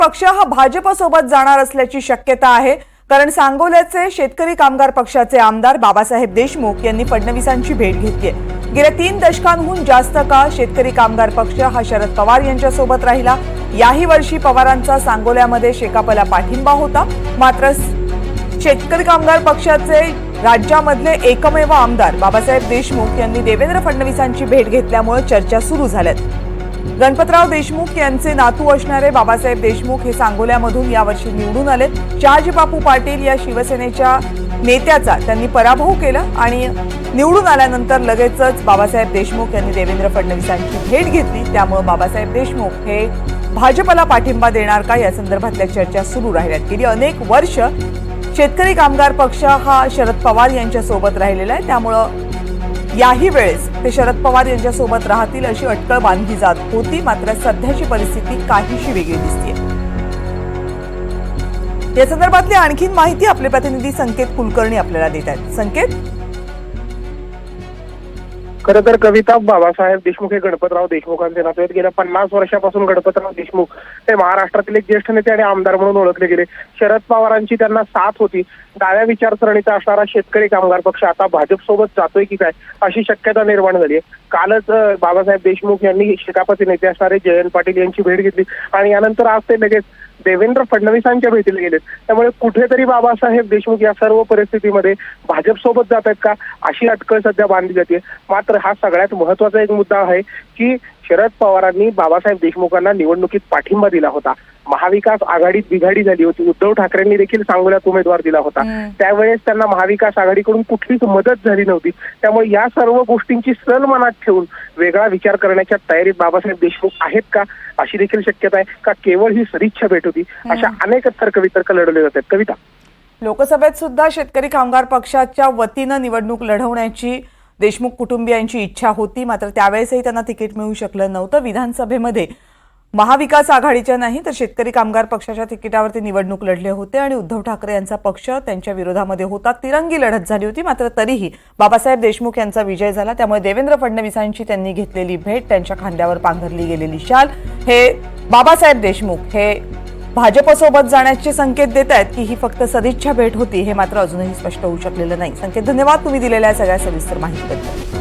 पक्ष हा भाजपसोबत जाणार असल्याची शक्यता आहे। कारण सांगोल्याचे शेतकरी कामगार पक्षाचे आमदार बाबासाहेब देशमुख यांनी फडणवीसांची भेट घेतली आहे। गेल्या 3 दशकांहून जास्त काळ शेतकरी कामगार पक्ष हा शरद पवार यांच्यासोबत राहिला। याही वर्षी पवारांचा सांगोल्यामध्ये शेकापला पाठिंबा होता। मात्र शेतकरी कामगार पक्षाचे राज्यामधले एकमेव आमदार बाबासाहेब देशमुख यांनी देवेंद्र फडणवीसांची भेट घेतल्यामुळे चर्चा सुरू झाल्यात। गणपतराव देशमुख यांचे नातू असणारे बाबासाहेब देशमुख हे सांगोल्यामधून यावर्षी निवडून आले। शहाजीबापू पाटील या शिवसेनेच्या नेत्याचा त्यांनी पराभव केला आणि निवडून आल्यानंतर लगेचच बाबासाहेब देशमुख यांनी देवेंद्र फडणवीसांची भेट घेतली। त्यामुळे बाबासाहेब देशमुख हे भाजपला पाठिंबा देणार का या संदर्भातल्या चर्चा सुरू राहिल्यात। गेली अनेक वर्ष शेतकरी कामगार पक्ष हा शरद पवार यांच्या सोबत राहिलेला आहे। त्यामुळे याही वेळेस ते शरद पवार यांच्या सोबत राहतील अशी अटकळ बांधली जात होती। मात्र सध्याची परिस्थिती काहीशी वेगळी दिसते। या संदर्भातली आणखी माहिती आपले प्रतिनिधी संकेत कुलकर्णी आपल्याला देत आहेत। संकेत, खरं तर कविता, बाबासाहेब देशमुख हे गणपतराव देशमुखांचे नाते आहेत। गेल्या 50 वर्षापासून गणपतराव देशमुख हे महाराष्ट्रातील एक ज्येष्ठ नेते आणि आमदार म्हणून ओळखले गेले। शरद पवारांची त्यांना साथ होती। डाव्या विचारसरणीचा असणारा शेतकरी कामगार पक्ष आता भाजपसोबत जातोय की काय अशी शक्यता निर्माण झाली आहे। कालच बाबासाहेब देशमुख यांनी शेकापचे नेते असणारे जयंत पाटील यांची भेट घेतली आणि यानंतर आज ते लगेच देवेंद्र फडणवीसांच्या भेटीला गेलेत। त्यामुळे कुठेतरी बाबासाहेब देशमुख या सर्व परिस्थितीमध्ये भाजपसोबत जात आहेत का अशी अटकळ सध्या बांधली जाते। मात्र हा सगळ्यात महत्वाचा एक मुद्दा आहे की शरद पवारांनी बाबासाहेब देशमुखांना निवडणुकीत पाठिंबा दिला होता। महाविकास आघाडीत बिघाडी झाली होती। उद्धव ठाकरेंनी देखील सांगोल्यात उमेदवार दिला होता। त्यावेळेस त्यांना महाविकास आघाडीकडून कुठलीच मदत झाली नव्हती। त्यामुळे या सर्व गोष्टींची सल मनात ठेवून वेगळा विचार करण्याच्या तयारीत बाबासाहेब देशमुख आहेत का अशी देखील शक्यता आहे। का केवळ ही सदिच्छा भेट होती अशा अनेक तर्कवितर्क लढवले जातात। कविता, लोकसभेत सुद्धा शेतकरी कामगार पक्षाच्या वतीनं निवडणूक लढवण्याची देशमुख कुटुंबियांची इच्छा होती। मात्र त्यावेळेसही त्यांना तिकीट मिळू शकलं नव्हतं। विधानसभेमध्ये महाविकास आघाडीच्या नाही तर शेतकरी कामगार पक्षाच्या तिकिटावरती निवडणूक लढले होते आणि उद्धव ठाकरे यांचा पक्ष त्यांच्या विरोधामध्ये होता। तिरंगी लढत झाली होती। मात्र तरीही बाबासाहेब देशमुख यांचा विजय झाला। त्यामुळे देवेंद्र फडणवीसांची त्यांनी घेतलेली भेट, त्यांच्या खांद्यावर पांघरली गेलेली शाल हे बाबासाहेब देशमुख हे भाजपसोबत जाण्याचे संकेत देत आहेत की ही फक्त सदिच्छा भेट होती हे मात्र अजूनही स्पष्ट होऊ शकलेलं नाही। संकेत, धन्यवाद तुम्ही दिलेल्या सगळ्या सविस्तर माहितीबद्दल।